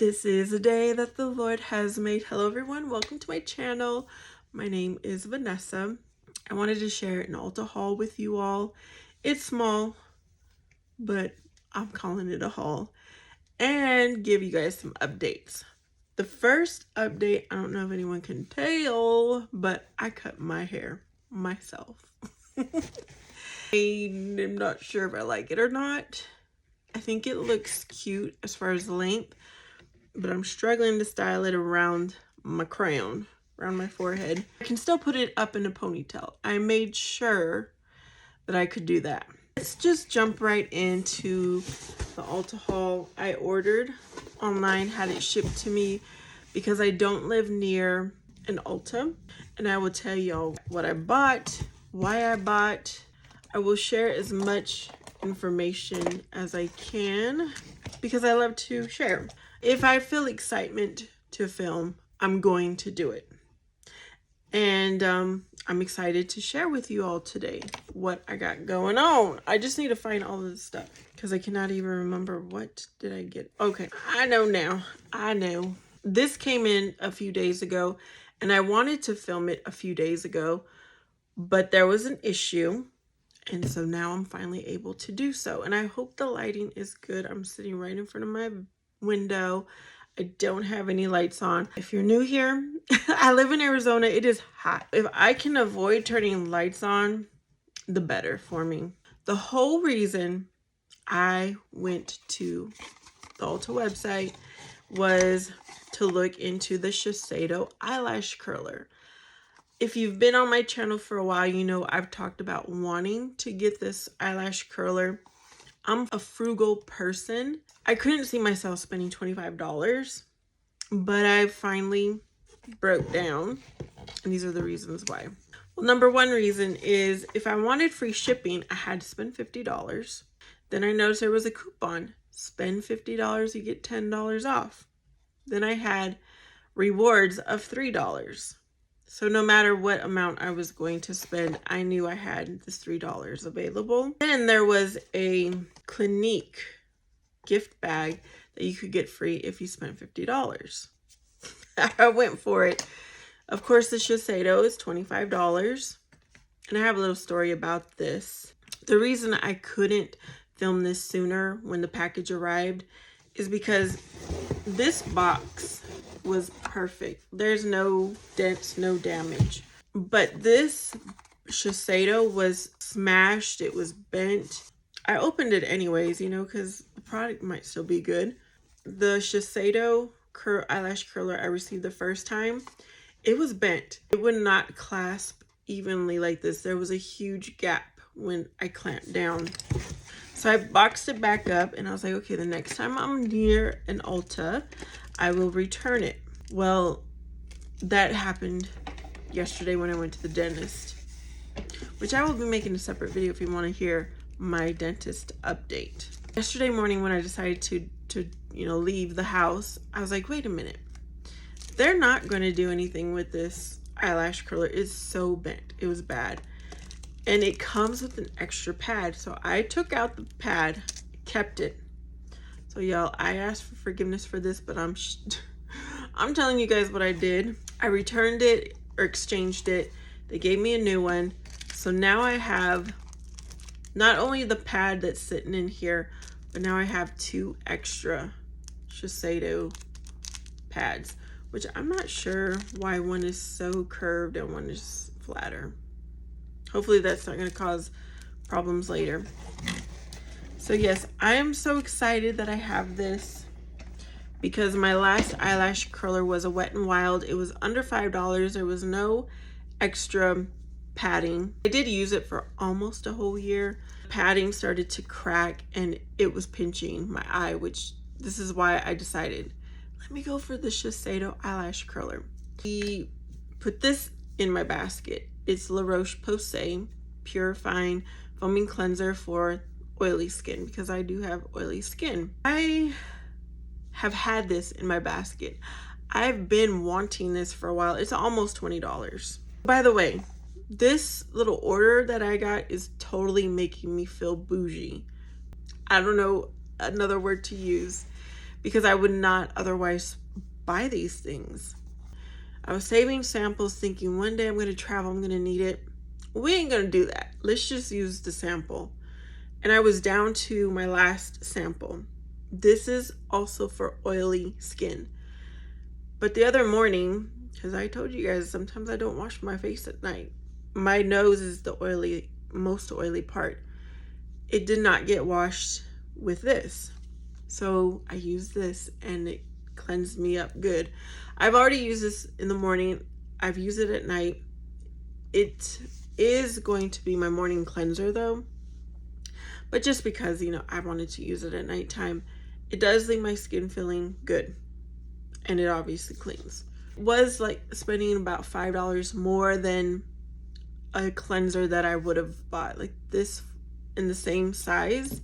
This is a day that the Lord has made. Hello everyone, welcome to my channel. My name is Vanessa. I wanted to share an Ulta haul with you all. It's small, but I'm calling it a haul, and give you guys some updates. The first update, I don't know if anyone can tell, but I cut my hair myself. I'm not sure if I like it or not. I think it looks cute as far as length, but I'm struggling to style it around my crown, around my forehead. I can still put it up in a ponytail. I made sure that I could do that. Let's just jump right into the Ulta haul. I ordered online, had it shipped to me because I don't live near an Ulta, and I will tell y'all what I bought, why I bought. I will share as much information as I can because I love to share. If I feel excitement to film, I'm going to do it. And I'm excited to share with you all today what I got going on. I just need to find all of this stuff because I cannot even remember what did I get. Okay, I know now. I know. This came in a few days ago, and I wanted to film it a few days ago, but there was an issue. And so now I'm finally able to do so. And I hope the lighting is good. I'm sitting right in front of my window. I don't have any lights on. If you're new here, I live in Arizona. It is hot. If I can avoid turning lights on, the better for me. The whole reason I went to the Ulta website was to look into the Sheseido eyelash curler. If you've been on my channel for a while, you know I've talked about wanting to get this eyelash curler. I'm a frugal person. I couldn't see myself spending $25, but I finally broke down, and these are the reasons why. Well, number one reason is if I wanted free shipping, I had to spend $50. Then I noticed there was a coupon. Spend $50, you get $10 off. Then I had rewards of $3. So no matter what amount I was going to spend, I knew I had this $3 available. Then there was a Clinique gift bag that you could get free if you spent $50. I went for it. Of course, the Sheseido is $25. And I have a little story about this. The reason I couldn't film this sooner when the package arrived is because this box was perfect. There's no dents, no damage. But this Sheseido was smashed. It was bent. I opened it anyways, you know, because the product might still be good. The Sheseido eyelash curler I received the first time, it was bent. It would not clasp evenly like this. There was a huge gap when I clamped down. So I boxed it back up, and I was like, okay, the next time I'm near an Ulta, I will return it. Well, that happened yesterday when I went to the dentist, which I will be making a separate video if you want to hear my dentist update. Yesterday morning when I decided to leave the house, I was like, wait a minute. They're not going to do anything with this eyelash curler. It's so bent. It was bad. And it comes with an extra pad. So I took out the pad, kept it. So y'all, I asked for forgiveness for this, but I'm telling you guys what I did. I returned it or exchanged it. They gave me a new one. So now I have not only the pad that's sitting in here, but now I have two extra Sheseido pads, which I'm not sure why one is so curved and one is flatter. Hopefully that's not going to cause problems later. So yes, I am so excited that I have this because my last eyelash curler was a Wet n Wild. It was under $5. There was no extra padding. I did use it for almost a whole year. Padding started to crack and it was pinching my eye, which this is why I decided, let me go for the Sheseido eyelash curler. We put this in my basket. It's ROche Posay Purifying Foaming Cleanser for oily skin, because I do have oily skin. I have had this in my basket. I've been wanting this for a while. It's almost $20. By the way, this little order that I got is totally making me feel bougie. I don't know another word to use, because I would not otherwise buy these things. I was saving samples thinking one day I'm going to travel, I'm going to need it. We ain't going to do that. Let's just use the sample. And I was down to my last sample. This is also for oily skin. But the other morning, because I told you guys, sometimes I don't wash my face at night. My nose is the most oily part. It did not get washed with this. So I used this and it cleansed me up good. I've already used this in the morning. I've used it at night. It is going to be my morning cleanser though. But just because, you know, I wanted to use it at nighttime, it does leave my skin feeling good. And it obviously cleans. Was like spending about $5 more than a cleanser that I would have bought. Like this in the same size,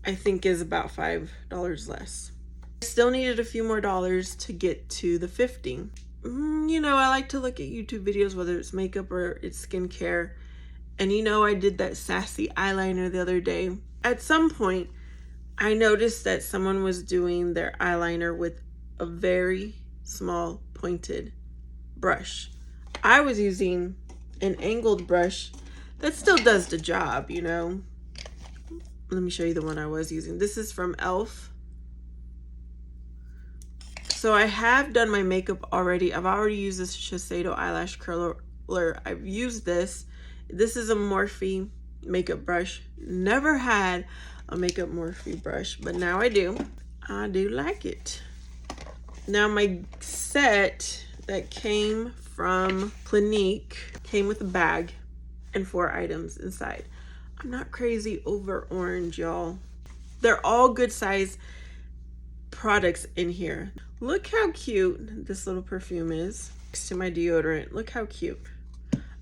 I think is about $5 less. I still needed a few more dollars to get to the 50. You know, I like to look at YouTube videos, whether it's makeup or it's skincare. And you know, I did that sassy eyeliner the other day. At some point, I noticed that someone was doing their eyeliner with a very small pointed brush. I was using an angled brush that still does the job, you know. Let me show you the one I was using. This is from e.l.f. So I have done my makeup already. I've already used this Sheseido eyelash curler. I've used this. This is a Morphe makeup brush. Never had a makeup Morphe brush, but now I do. I do like it. Now my set that came from Clinique came with a bag and 4 items inside. I'm not crazy over orange, y'all. They're all good size products in here. Look how cute this little perfume is next to my deodorant. Look how cute.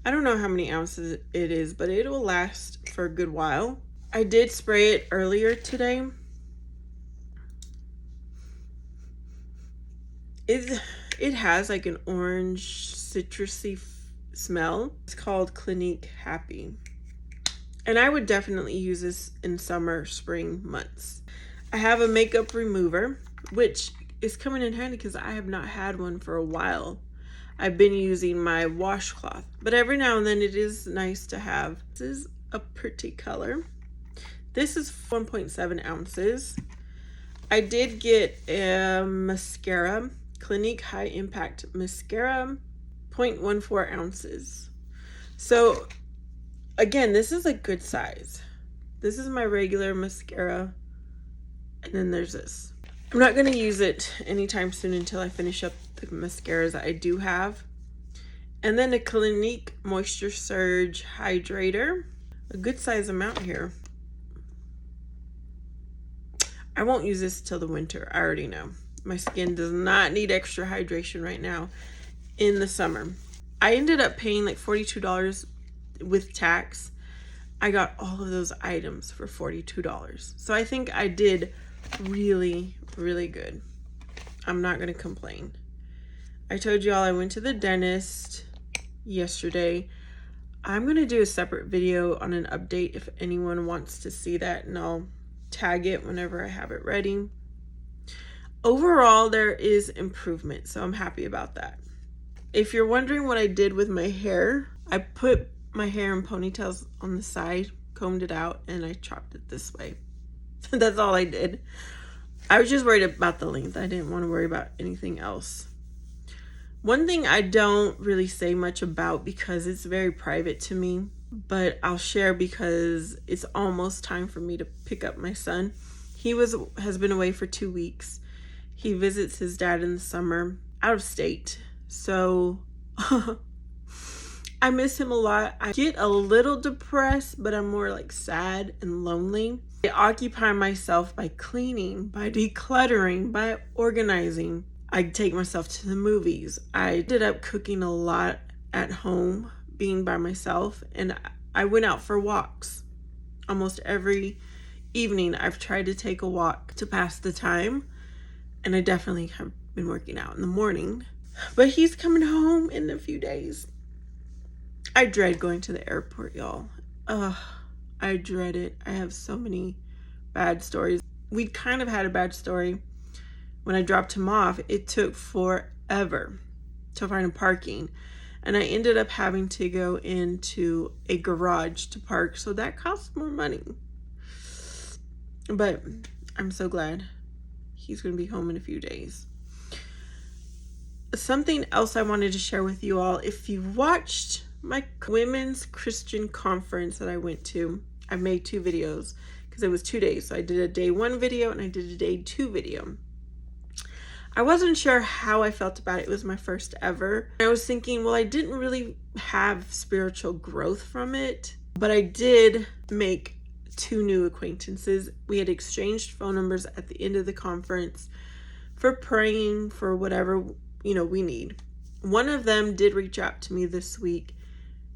I don't know how many ounces it is, but it will last for a good while. I did spray it earlier today. It has like an orange citrusy smell. It's called Clinique Happy. And I would definitely use this in summer, spring months. I have a makeup remover, which is coming in handy because I have not had one for a while. I've been using my washcloth, but every now and then it is nice to have. This is a pretty color. This is 1.7 ounces. I did get a mascara, Clinique High Impact Mascara, 0.14 ounces. So again, this is a good size. This is my regular mascara. And then there's this. I'm not going to use it anytime soon until I finish up the mascaras that I do have. And then a Clinique Moisture Surge Hydrator. A good size amount here. I won't use this till the winter. I already know. My skin does not need extra hydration right now in the summer. I ended up paying like $42 with tax. I got all of those items for $42. So I think I did really, really good. I'm not going to complain. I told y'all I went to the dentist yesterday. I'm going to do a separate video on an update if anyone wants to see that, and I'll tag it whenever I have it ready. Overall, there is improvement, so I'm happy about that. If you're wondering what I did with my hair, I put my hair in ponytails on the side, combed it out, and I chopped it this way. That's all I did. I was just worried about the length. I didn't want to worry about anything else. One thing I don't really say much about because it's very private to me, but I'll share because it's almost time for me to pick up my son. He has been away for 2 weeks. He visits his dad in the summer out of state. So I miss him a lot. I get a little depressed, but I'm more like sad and lonely. I occupy myself by cleaning, by decluttering, by organizing. I take myself to the movies. I ended up cooking a lot at home, being by myself, and I went out for walks. Almost every evening I've tried to take a walk to pass the time, and I definitely have been working out in the morning. But he's coming home in a few days. I dread going to the airport, y'all. I dread it. I have so many bad stories. We kind of had a bad story when I dropped him off, it took forever to find a parking. And I ended up having to go into a garage to park. So that cost more money. But I'm so glad he's going to be home in a few days. Something else I wanted to share with you all. If you watched my women's Christian conference that I went to, I made 2 videos because it was 2 days. So I did a day 1 video and I did a day 2 video. I wasn't sure how I felt about it. It was my first ever. I was thinking, well, I didn't really have spiritual growth from it, but I did make 2 new acquaintances. We had exchanged phone numbers at the end of the conference for praying for whatever, we need. One of them did reach out to me this week.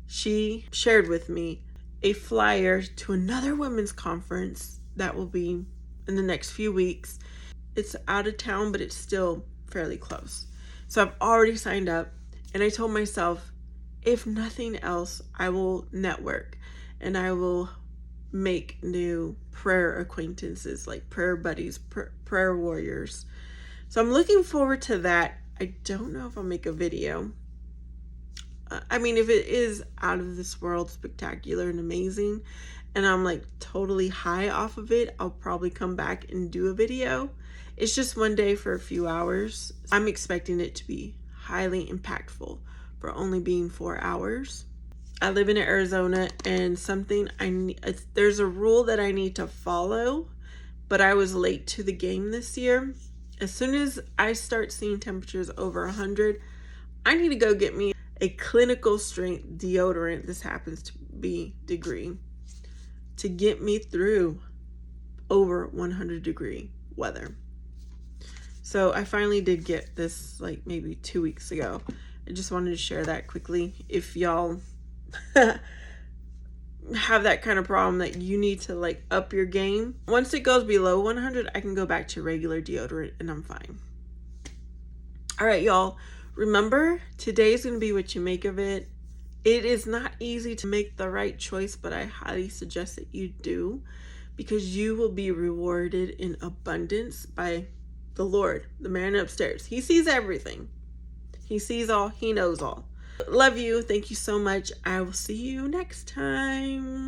She shared with me a flyer to another women's conference that will be in the next few weeks. It's out of town, but it's still fairly close. So I've already signed up, and I told myself, if nothing else, I will network and I will make new prayer acquaintances, like prayer buddies, prayer warriors. So I'm looking forward to that. I don't know if I'll make a video. I mean, if it is out of this world spectacular and amazing, and I'm like totally high off of it, I'll probably come back and do a video. It's just one day for a few hours. I'm expecting it to be highly impactful for only being 4 hours. I live in Arizona, and there's a rule that I need to follow, but I was late to the game this year. As soon as I start seeing temperatures over 100, I need to go get me a clinical strength deodorant. This happens to be degree to get me through over 100 degree weather. So I finally did get this like maybe 2 weeks ago. I just wanted to share that quickly. If y'all have that kind of problem that you need to like up your game, once it goes below 100, I can go back to regular deodorant and I'm fine. All right, y'all. Remember, today's going to be what you make of it. It is not easy to make the right choice, but I highly suggest that you do, because you will be rewarded in abundance by the Lord, the man upstairs. He sees everything. He sees all. He knows all. Love you. Thank you so much. I will see you next time.